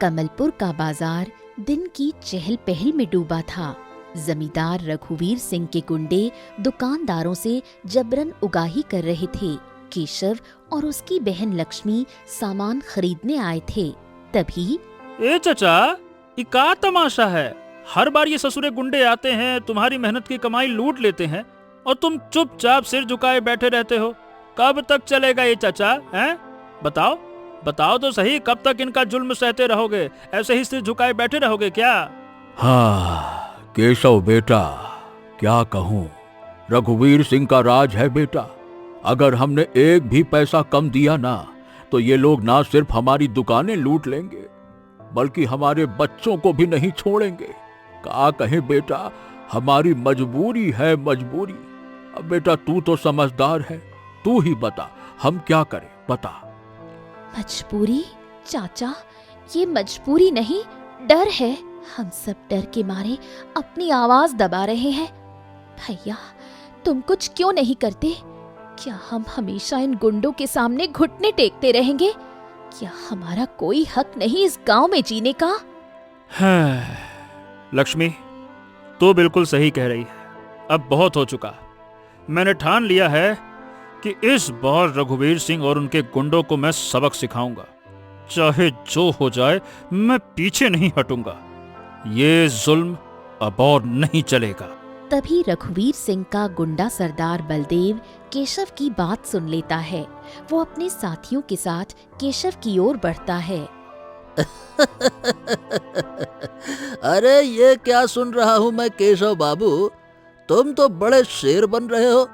कमलपुर का बाजार दिन की चहल पहल में डूबा था। जमींदार रघुवीर सिंह के गुंडे दुकानदारों से जबरन उगाही कर रहे थे। केशव और उसकी बहन लक्ष्मी सामान खरीदने आए थे। तभी ए चचा, ये का तमाशा है? हर बार ये ससुरे गुंडे आते हैं, तुम्हारी मेहनत की कमाई लूट लेते हैं और तुम चुपचाप सिर झुकाए बैठे रहते हो। कब तक चलेगा ये चचा? हैं? बताओ तो सही, कब तक इनका जुल्म सहते रहोगे? ऐसे ही सिर झुकाए बैठे रहोगे क्या? हाँ केशव बेटा, क्या कहूँ, रघुवीर सिंह का राज है बेटा। अगर हमने एक भी पैसा कम दिया ना तो ये लोग ना सिर्फ हमारी दुकानें लूट लेंगे बल्कि हमारे बच्चों को भी नहीं छोड़ेंगे। क्या कहें बेटा, हमारी मजबूरी है, मजबूरी। अब बेटा तू तो समझदार है, तू ही बता हम क्या करें, बता। मजबूरी? चाचा, ये मजबूरी नहीं, डर है। हम सब डर के मारे अपनी आवाज दबा रहे हैं। भैया, तुम कुछ क्यों नहीं करते? क्या हम हमेशा इन गुंडों के सामने घुटने टेकते रहेंगे? क्या हमारा कोई हक नहीं इस गांव में जीने का? लक्ष्मी, तू बिल्कुल सही कह रही है। अब बहुत हो चुका। मैंने ठान लिया है कि इस बार रघुवीर सिंह और उनके गुंडों को मैं सबक सिखाऊंगा। चाहे जो हो जाए, मैं पीछे नहीं हटूंगा। ये जुल्म अब और नहीं चलेगा। तभी रघुवीर सिंह का गुंडा सरदार बलदेव केशव की बात सुन लेता है। वो अपने साथियों के साथ केशव की ओर बढ़ता है। अरे ये क्या सुन रहा हूँ मैं केशव बाबू, तुम तो बड़े शेर बन रहे हो।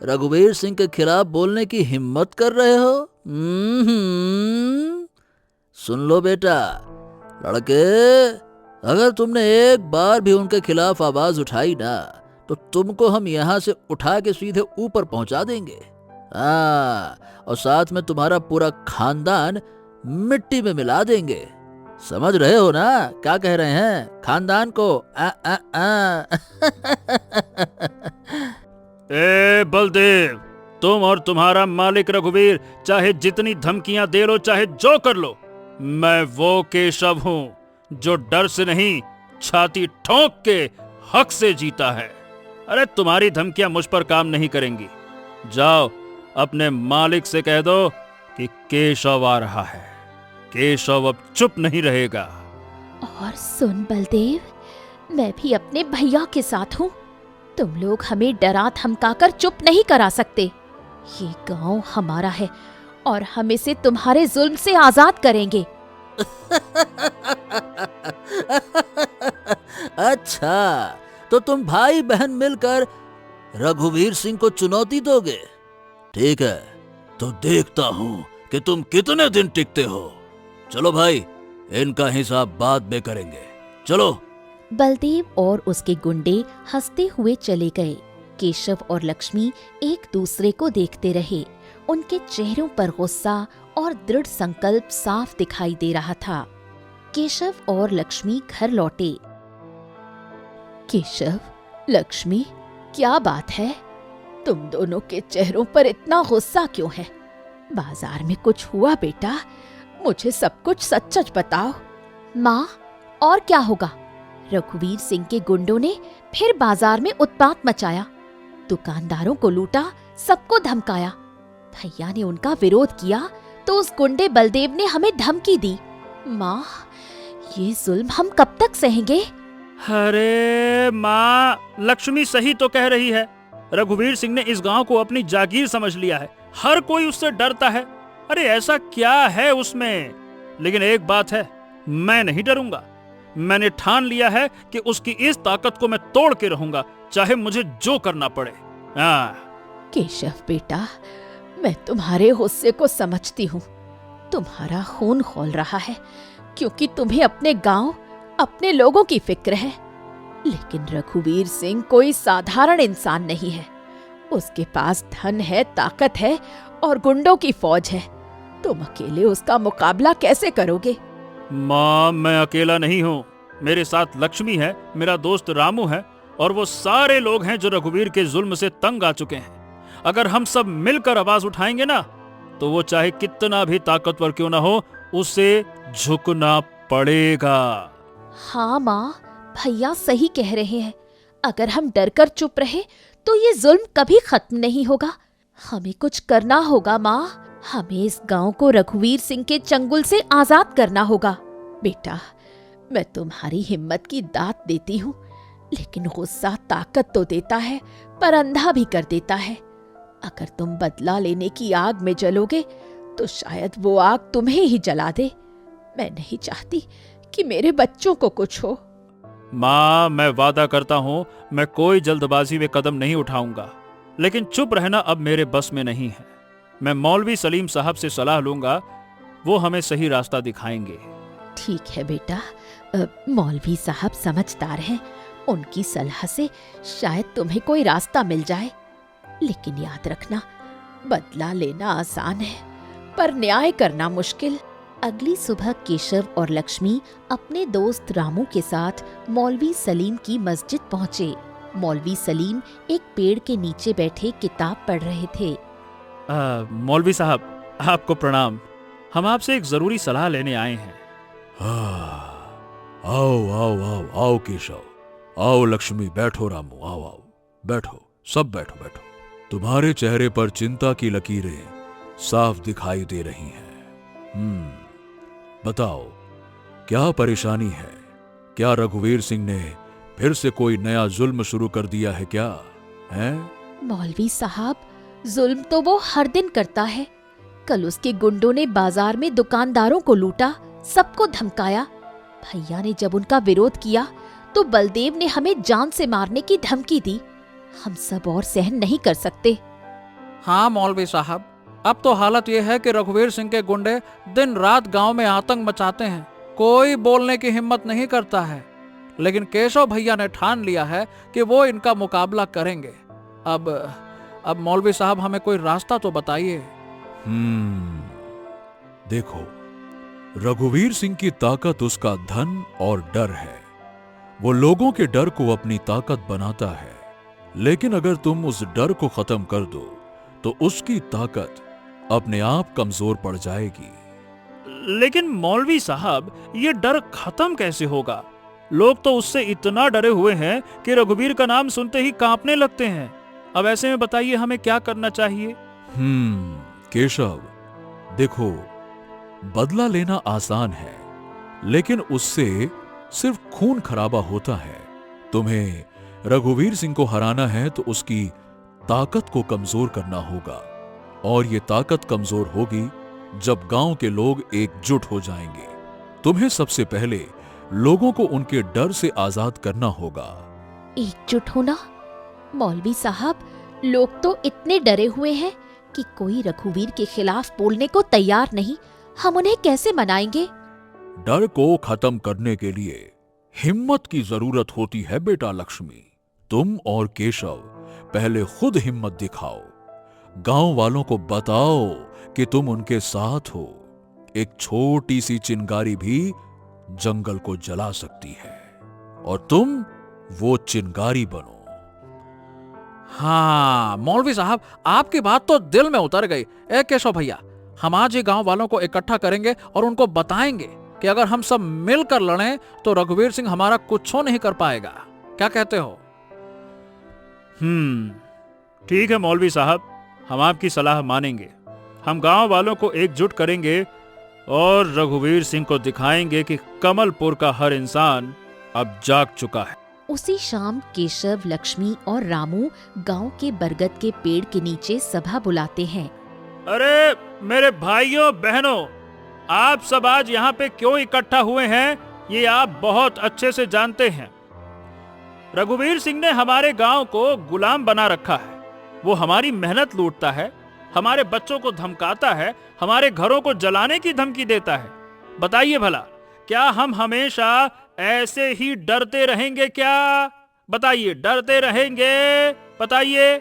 रघुवीर सिंह के खिलाफ बोलने की हिम्मत कर रहे हो। सुन लो बेटा लड़के, अगर तुमने एक बार भी उनके खिलाफ आवाज उठाई ना तो तुमको हम यहाँ से उठा के सीधे ऊपर पहुंचा देंगे। और साथ में तुम्हारा पूरा खानदान मिट्टी में मिला देंगे। समझ रहे हो ना क्या कह रहे हैं? खानदान को ए बलदेव, तुम और तुम्हारा मालिक रघुवीर चाहे जितनी धमकियां दे लो, चाहे जो कर लो, मैं वो केशव हूं जो डर से नहीं, छाती ठोक के हक से जीता है। अरे तुम्हारी धमकियां मुझ पर काम नहीं करेंगी। जाओ अपने मालिक से कह दो कि केशव आ रहा है। केशव अब चुप नहीं रहेगा। और सुन बलदेव, मैं भी अपने भैया के साथ हूँ। तुम लोग हमें डरा धमकाकर चुप नहीं करा सकते। ये गांव हमारा है और हम इसे तुम्हारे जुल्म से आजाद करेंगे। अच्छा, तो तुम भाई बहन मिलकर रघुवीर सिंह को चुनौती दोगे? ठीक है, तो देखता हूँ कि तुम कितने दिन टिकते हो। चलो भाई, इनका हिसाब बाद में करेंगे। चलो। बलदेव और उसके गुंडे हंसते हुए चले गए। केशव और लक्ष्मी एक दूसरे को देखते रहे। उनके चेहरों पर गुस्सा और दृढ़ संकल्प साफ दिखाई दे रहा था। केशव और लक्ष्मी घर लौटे। केशव, लक्ष्मी, क्या बात है? तुम दोनों के चेहरों पर इतना गुस्सा क्यों है? बाजार में कुछ हुआ बेटा? मुझे सब कुछ सच सच बताओ। माँ, और क्या होगा? रघुवीर सिंह के गुंडों ने फिर बाजार में उत्पात मचाया, दुकानदारों को लूटा, सबको धमकाया। भैया ने उनका विरोध किया तो उस गुंडे बलदेव ने हमें धमकी दी। माँ, ये जुल्म हम कब तक सहेंगे? अरे माँ, लक्ष्मी सही तो कह रही है। रघुवीर सिंह ने इस गांव को अपनी जागीर समझ लिया है। हर कोई उससे डरता है। अरे ऐसा क्या है उसमें? लेकिन एक बात है, मैं नहीं डरूंगा। मैंने ठान लिया है कि उसकी इस ताकत को मैं तोड़ के रहूंगा, चाहे मुझे जो करना पड़े। केशव बेटा, मैं तुम्हारे गुस्से को समझती हूँ। तुम्हारा खून खौल रहा है क्योंकि तुम्हें अपने गांव, अपने लोगों की फिक्र है। लेकिन रघुवीर सिंह कोई साधारण इंसान नहीं है। उसके पास धन है, ताकत है और गुंडों की फौज है। तुम अकेले उसका मुकाबला कैसे करोगे? माँ, मैं अकेला नहीं हूँ। मेरे साथ लक्ष्मी है, मेरा दोस्त रामू है और वो सारे लोग हैं जो रघुवीर के जुल्म से तंग आ चुके हैं। अगर हम सब मिलकर आवाज उठाएंगे ना तो वो चाहे कितना भी ताकतवर क्यों ना हो, उसे झुकना पड़ेगा। हाँ माँ, भैया सही कह रहे हैं। अगर हम डर कर चुप रहे तो ये जुल्म कभी खत्म नहीं होगा। हमें कुछ करना होगा माँ। हमें इस गांव को रघुवीर सिंह के चंगुल से आजाद करना होगा। बेटा, मैं तुम्हारी हिम्मत की दात देती हूँ, लेकिन गुस्सा ताकत तो देता है पर अंधा भी कर देता है। अगर तुम बदला लेने की आग में जलोगे तो शायद वो आग तुम्हें ही जला दे। मैं नहीं चाहती कि मेरे बच्चों को कुछ हो। माँ, मैं वादा करता हूँ मैं कोई जल्दबाजी में कदम नहीं उठाऊंगा, लेकिन चुप रहना अब मेरे बस में नहीं है। मैं मौलवी सलीम साहब से सलाह लूंगा, वो हमें सही रास्ता दिखाएंगे। ठीक है बेटा, मौलवी साहब समझदार हैं। उनकी सलाह से शायद तुम्हें कोई रास्ता मिल जाए। लेकिन याद रखना, बदला लेना आसान है पर न्याय करना मुश्किल। अगली सुबह केशव और लक्ष्मी अपने दोस्त रामू के साथ मौलवी सलीम की मस्जिद पहुंचे। मौलवी सलीम एक पेड़ के नीचे बैठे किताब पढ़ रहे थे। मौलवी साहब, आपको प्रणाम। हम आपसे एक जरूरी सलाह लेने आए हैं। आओ आओ आओ आओ केशव, आओ लक्ष्मी, बैठो रामू, आओ आओ, बैठो, सब बैठो बैठो। तुम्हारे चेहरे पर चिंता की लकीरें साफ दिखाई दे रही हैं। बताओ, क्या परेशानी है? क्या रघुवीर सिंह ने फिर से कोई नया जुल्म शुरू कर दिया है क्या? हैं? मौलवी साहब, जुल्म तो वो हर दिन करता है। कल उसके गुंडों ने बाजार में दुकानदारों को लूटा, सबको धमकाया। भैया ने जब उनका विरोध किया तो बलदेव ने हमें जान से मारने की धमकी दी। हम सब और सहन नहीं कर सकते। हाँ मौलवी साहब, अब तो हालत यह है कि रघुवीर सिंह के गुंडे दिन रात गांव में आतंक मचाते हैं। कोई बोलने की हिम्मत नहीं करता है। लेकिन केशव भैया ने ठान लिया है कि वो इनका मुकाबला करेंगे। अब मौलवी साहब, हमें कोई रास्ता तो बताइए। देखो, रघुवीर सिंह की ताकत उसका धन और डर है। वो लोगों के डर को अपनी ताकत बनाता है। लेकिन अगर तुम उस डर को खत्म कर दो तो उसकी ताकत अपने आप कमजोर पड़ जाएगी। लेकिन मौलवी साहब, ये डर खत्म कैसे होगा? लोग तो उससे इतना डरे हुए हैं कि रघुवीर का नाम सुनते ही कांपने लगते हैं। अब ऐसे में बताइए हमें क्या करना चाहिए? केशव, देखो, बदला लेना आसान है, लेकिन उससे सिर्फ खून खराबा होता है। तुम्हें रघुवीर सिंह को हराना है तो उसकी ताकत को कमजोर करना होगा, और ये ताकत कमजोर होगी जब गांव के लोग एकजुट हो जाएंगे। तुम्हें सबसे पहले लोगों को उनके डर से आजाद करना होगा। एकजुट होना? मौलवी साहब, लोग तो इतने डरे हुए हैं कि कोई रघुवीर के खिलाफ बोलने को तैयार नहीं। हम उन्हें कैसे मनाएंगे? डर को खत्म करने के लिए हिम्मत की जरूरत होती है बेटा लक्ष्मी। तुम और केशव पहले खुद हिम्मत दिखाओ। गांव वालों को बताओ कि तुम उनके साथ हो। एक छोटी सी चिंगारी भी जंगल को जला सकती है, और तुम वो चिंगारी बनो। हाँ मौलवी साहब, आपकी बात तो दिल में उतर गई। ए केशव भैया, हम आज ही गांव वालों को इकट्ठा करेंगे और उनको बताएंगे कि अगर हम सब मिलकर लड़ें तो रघुवीर सिंह हमारा कुछ नहीं कर पाएगा। क्या कहते हो? ठीक है मौलवी साहब, हम आपकी सलाह मानेंगे। हम गांव वालों को एकजुट करेंगे और रघुवीर सिंह को दिखाएंगे कि कमलपुर का हर इंसान अब जाग चुका है। उसी शाम केशव, लक्ष्मी और रामू गांव के बरगद के पेड़ के नीचे सभा बुलाते हैं। अरे मेरे भाइयों बहनों, आप सब आज यहाँ पे क्यों इकट्ठा हुए हैं, ये आप बहुत अच्छे से जानते हैं। रघुवीर सिंह ने हमारे गांव को गुलाम बना रखा है। वो हमारी मेहनत लूटता है, हमारे बच्चों को धमकाता है, हमारे घरों को जलाने की धमकी देता है। बताइए भला, क्या हम हमेशा ऐसे ही डरते रहेंगे क्या? बताइए, डरते रहेंगे? बताइए।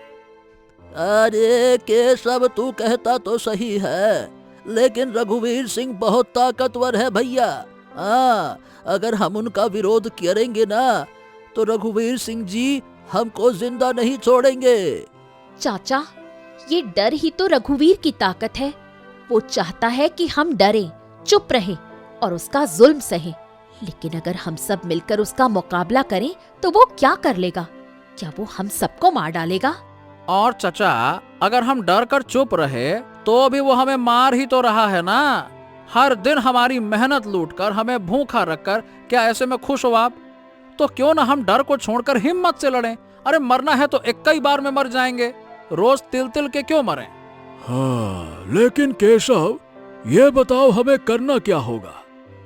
अरे केशव, तू कहता तो सही है, लेकिन रघुवीर सिंह बहुत ताकतवर है भैया। हाँ, अगर हम उनका विरोध करेंगे ना तो रघुवीर सिंह जी हमको जिंदा नहीं छोड़ेंगे। चाचा, ये डर ही तो रघुवीर की ताकत है। वो चाहता है कि हम डरें, चुप रहें और उसका जुल्म सहें। लेकिन अगर हम सब मिलकर उसका मुकाबला करें तो वो क्या कर लेगा? क्या वो हम सबको मार डालेगा? और चचा, अगर हम डर कर चुप रहे तो भी वो हमें मार ही तो रहा है ना। हर दिन हमारी मेहनत लूटकर हमें भूखा रखकर क्या ऐसे में खुश हो आप? तो क्यों ना हम डर को छोड़कर हिम्मत से लड़ें। अरे मरना है तो एक ही बार में मर जाएंगे, रोज तिल तिल के क्यों मरें? हाँ, लेकिन केशव, ये बताओ हमें करना क्या होगा?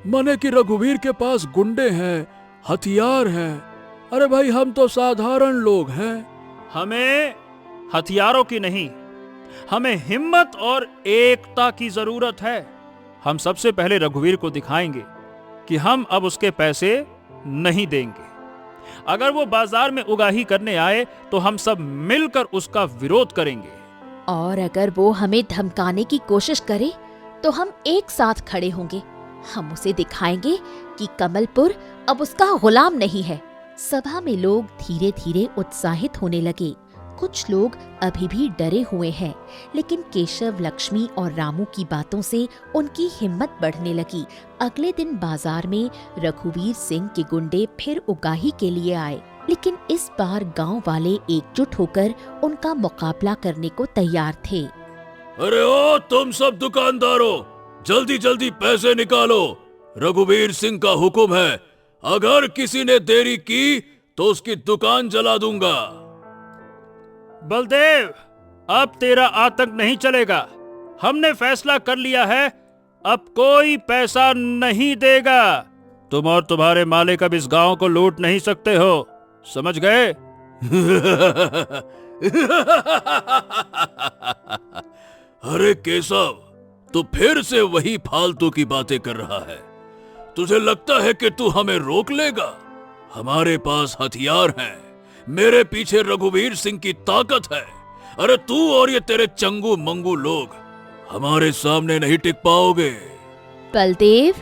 माने कि रघुवीर के पास गुंडे हैं, हथियार हैं। अरे भाई, हम तो साधारण लोग हैं। हमें हथियारों की नहीं, हमें हिम्मत और एकता की जरूरत है। हम सबसे पहले रघुवीर को दिखाएंगे कि हम अब उसके पैसे नहीं देंगे। अगर वो बाजार में उगाही करने आए तो हम सब मिलकर उसका विरोध करेंगे। और अगर वो हमें धमकाने की कोशिश करे तो हम एक साथ खड़े होंगे। हम उसे दिखाएंगे कि कमलपुर अब उसका गुलाम नहीं है। सभा में लोग धीरे धीरे उत्साहित होने लगे। कुछ लोग अभी भी डरे हुए हैं, लेकिन केशव, लक्ष्मी और रामू की बातों से उनकी हिम्मत बढ़ने लगी। अगले दिन बाजार में रघुवीर सिंह के गुंडे फिर उगाही के लिए आए, लेकिन इस बार गांव वाले एकजुट होकर उनका मुकाबला करने को तैयार थे। अरे ओ तुम सब दुकानदारों, जल्दी जल्दी पैसे निकालो। रघुवीर सिंह का हुक्म है, अगर किसी ने देरी की तो उसकी दुकान जला दूंगा। बलदेव, अब तेरा आतंक नहीं चलेगा। हमने फैसला कर लिया है, अब कोई पैसा नहीं देगा। तुम और तुम्हारे मालिक अब इस गांव को लूट नहीं सकते हो, समझ गए? अरे केशव, तू फिर से वही फालतू की बातें कर रहा है। तुझे लगता है कि तू हमें रोक लेगा? हमारे पास हथियार हैं, मेरे पीछे रघुवीर सिंह की ताकत है। अरे तू और ये तेरे चंगू मंगू लोग हमारे सामने नहीं टिक पाओगे। बलदेव,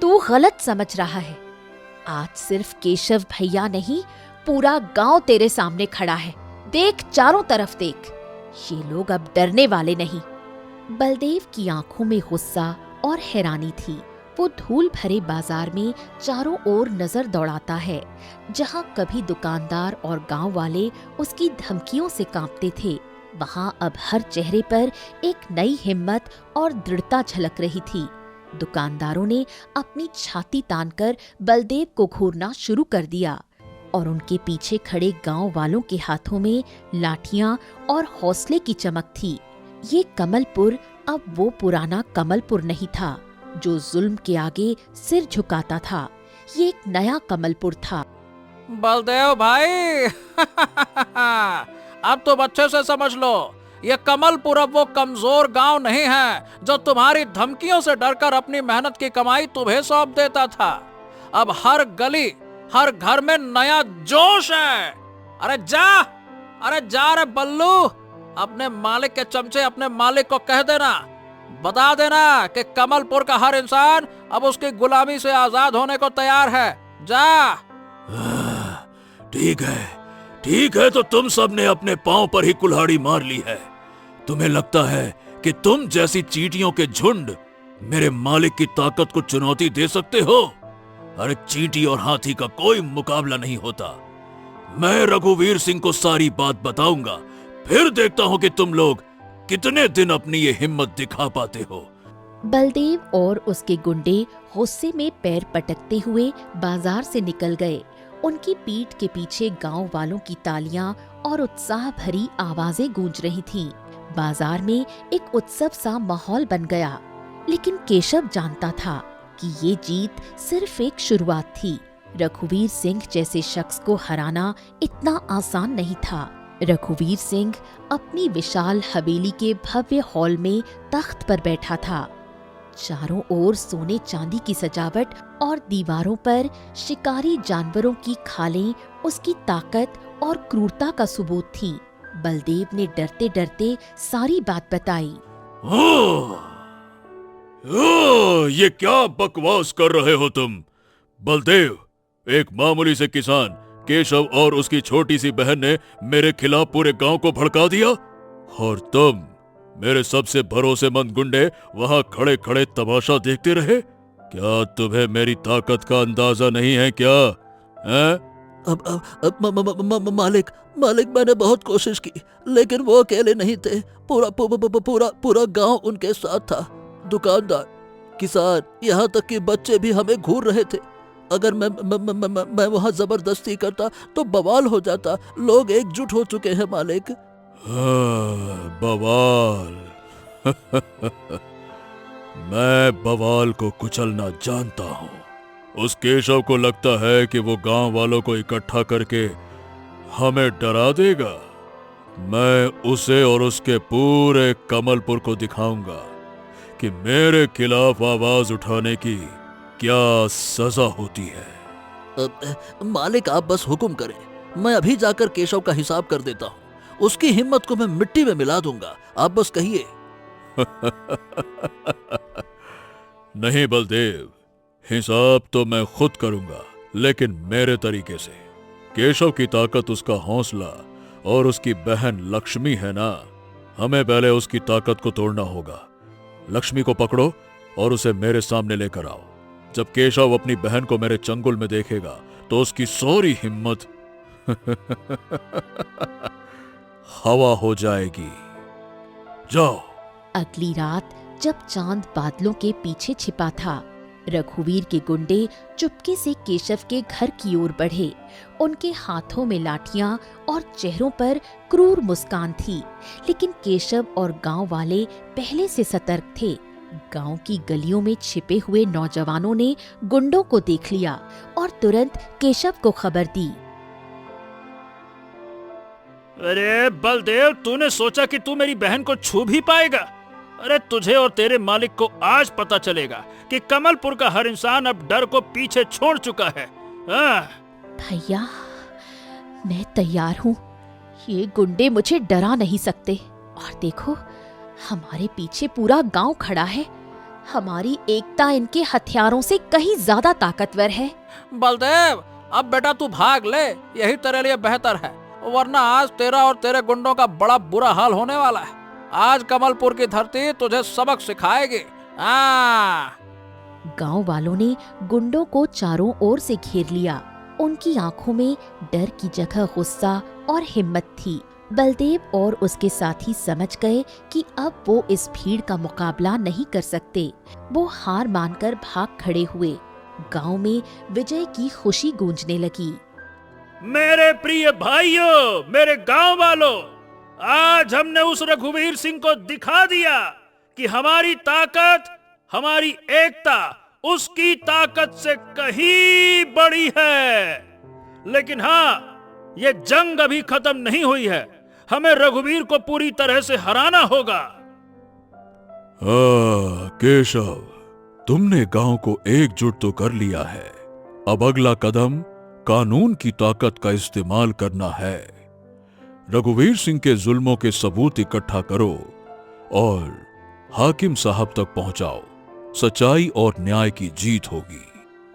तू गलत समझ रहा है। आज सिर्फ केशव भैया नहीं, पूरा गांव तेरे सामने खड़ा है। देख, चारों तरफ देख, ये लोग अब डरने वाले नहीं। बलदेव की आंखों में गुस्सा और हैरानी थी। वो धूल भरे बाजार में चारों ओर नजर दौड़ाता है। जहां कभी दुकानदार और गांव वाले उसकी धमकियों से कांपते थे, वहां अब हर चेहरे पर एक नई हिम्मत और दृढ़ता झलक रही थी। दुकानदारों ने अपनी छाती तानकर बलदेव को घूरना शुरू कर दिया और उनके पीछे खड़े गांव वालों के हाथों में लाठियां और हौसले की चमक थी। ये कमलपुर अब वो पुराना कमलपुर नहीं था जो जुल्म के आगे सिर झुकाता था। ये एक नया कमलपुर था। बलदेव भाई, अब तुम अच्छे से समझ लो, ये कमलपुर अब वो कमजोर गांव नहीं है जो तुम्हारी धमकियों से डरकर अपनी मेहनत की कमाई तुम्हें सौंप देता था। अब हर गली, हर घर में नया जोश है। अरे जा रे बल्लू, अपने मालिक के चमचे अपने मालिक को कह देना, बता देना कि कमलपुर का हर इंसान अब उसकी गुलामी से आजाद होने को तैयार है। जा। ठीक है, तो तुम सब ने अपने पांव पर ही कुल्हाड़ी मार ली है। तुम्हें लगता है कि तुम जैसी चींटियों के झुंड मेरे मालिक की ताकत को चुनौती दे सकते हो? अरे चींटी और हाथी का कोई मुकाबला नहीं होता। मैं रघुवीर सिंह को सारी बात बताऊंगा, फिर देखता हूं कि तुम लोग कितने दिन अपनी ये हिम्मत दिखा पाते हो। बलदेव और उसके गुंडे गुस्से में पैर पटकते हुए बाजार से निकल गए। उनकी पीठ के पीछे गांव वालों की तालियां और उत्साह भरी आवाजें गूंज रही थीं। बाजार में एक उत्सव सा माहौल बन गया, लेकिन केशव जानता था कि ये जीत सिर्फ एक शुरुआत थी। रघुवीर सिंह जैसे शख्स को हराना इतना आसान नहीं था। रघुवीर सिंह अपनी विशाल हवेली के भव्य हॉल में तख्त पर बैठा था। चारों ओर सोने चांदी की सजावट और दीवारों पर शिकारी जानवरों की खालें उसकी ताकत और क्रूरता का सबूत थी। बलदेव ने डरते डरते सारी बात बताई। ये क्या बकवास कर रहे हो तुम? बलदेव, एक मामूली से किसान केशव और उसकी छोटी सी बहन ने मेरे खिलाफ पूरे गांव को भड़का दिया, और तुम मेरे सबसे भरोसेमंद गुंडे वहां खड़े खड़े तमाशा देखते रहे। क्या तुम्हें मेरी ताकत का अंदाजा नहीं है क्या? हैं? मालिक मालिक, मैंने बहुत कोशिश की, लेकिन वो अकेले नहीं थे। पूरा गांव उनके साथ था। दुकानदार, किसान, यहाँ तक कि बच्चे भी हमें घूर रहे थे। अगर मैं वहाँ जबरदस्ती करता तो बवाल हो जाता। लोग एकजुट हो चुके हैं मालिक। बवाल। मैं बवाल को कुचलना जानता हूँ। उस केशव को लगता है कि वो गांव वालों को इकट्ठा करके हमें डरा देगा। मैं उसे और उसके पूरे कमलपुर को दिखाऊंगा कि मेरे खिलाफ आवाज उठाने की क्या सजा होती है। मालिक, आप बस हुक्म करें, मैं अभी जाकर केशव का हिसाब कर देता हूँ। उसकी हिम्मत को मैं मिट्टी में मिला दूंगा। आप बस कहिए। नहीं बलदेव, हिसाब तो मैं खुद करूंगा, लेकिन मेरे तरीके से। केशव की ताकत उसका हौसला और उसकी बहन लक्ष्मी है ना। हमें पहले उसकी ताकत को तोड़ना होगा। लक्ष्मी को पकड़ो और उसे मेरे सामने लेकर आओ। जब केशव अपनी बहन को मेरे चंगुल में देखेगा तो उसकी सारी हिम्मत हवा हो जाएगी। जाओ। अगली रात जब चांद बादलों के पीछे छिपा था, रघुवीर के गुंडे चुपके से केशव के घर की ओर बढ़े। उनके हाथों में लाठियां और चेहरों पर क्रूर मुस्कान थी। लेकिन केशव और गांव वाले पहले से सतर्क थे। गांव की गलियों में छिपे हुए नौजवानों ने गुंडों को देख लिया और तुरंत केशव को खबर दी। अरे बलदेव, तूने सोचा कि तू मेरी बहन को छू भी पाएगा? अरे तुझे और तेरे मालिक को आज पता चलेगा कि कमलपुर का हर इंसान अब डर को पीछे छोड़ चुका है। भैया, मैं तैयार हूँ। ये गुंडे मुझे डरा नहीं सकते। और देखो, हमारे पीछे पूरा गांव खड़ा है। हमारी एकता इनके हथियारों से कहीं ज्यादा ताकतवर है। बलदेव, अब बेटा तू भाग ले, यही तेरे लिए बेहतर है, वरना आज तेरा और तेरे गुंडों का बड़ा बुरा हाल होने वाला है। आज कमलपुर की धरती तुझे सबक सिखाएगी। गांव वालों ने गुंडों को चारों ओर से घेर लिया। उनकी आंखों में डर की जगह गुस्सा और हिम्मत थी। बलदेव और उसके साथी समझ गए कि अब वो इस भीड़ का मुकाबला नहीं कर सकते। वो हार मानकर भाग खड़े हुए। गांव में विजय की खुशी गूंजने लगी। मेरे प्रिय भाइयों, मेरे गांव वालों, आज हमने उस रघुवीर सिंह को दिखा दिया कि हमारी ताकत, हमारी एकता उसकी ताकत से कहीं बड़ी है। लेकिन हाँ, ये जंग अभी खत्म नहीं हुई है। हमें रघुवीर को पूरी तरह से हराना होगा। केशव, तुमने गांव को एकजुट तो कर लिया है। अब अगला कदम कानून की ताकत का इस्तेमाल करना है। रघुवीर सिंह के जुल्मों के सबूत इकट्ठा करो और हाकिम साहब तक पहुंचाओ। सच्चाई और न्याय की जीत होगी।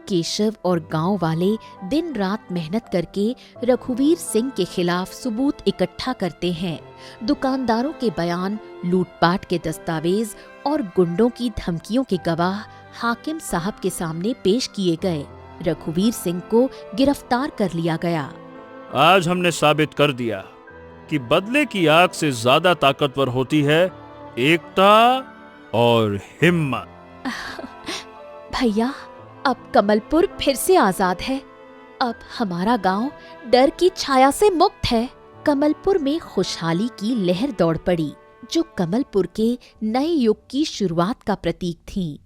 केशव और गांव वाले दिन रात मेहनत करके रघुवीर सिंह के खिलाफ सबूत इकट्ठा करते हैं। दुकानदारों के बयान, लूटपाट के दस्तावेज और गुंडों की धमकियों के गवाह हाकिम साहब के सामने पेश किए गए। रघुवीर सिंह को गिरफ्तार कर लिया गया। आज हमने साबित कर दिया कि बदले की आग से ज्यादा ताकतवर होती है एकता और हिम्मत। भैया, अब कमलपुर फिर से आजाद है। अब हमारा गांव डर की छाया से मुक्त है। कमलपुर में खुशहाली की लहर दौड़ पड़ी, जो कमलपुर के नए युग की शुरुआत का प्रतीक थी।